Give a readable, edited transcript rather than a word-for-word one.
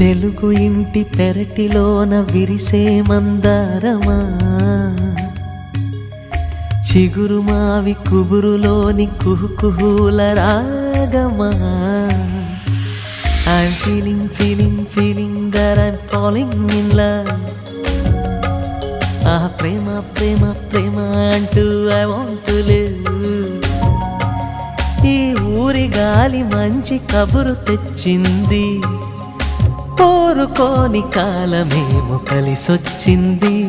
తెలుగు ఇంటి పెరటిలోన విరిసే మందారమా, చిగురు మావి కుబురులోని కుహుకుహూల రాగమా. I'm feeling that I'm falling in love. Ah, prema, prema, prema అంటూ I want to live. ఈ ఊరి గాలి మంచి కబురు తెచ్చింది, కోరుకోని కాలమేమో కలిసొచ్చింది.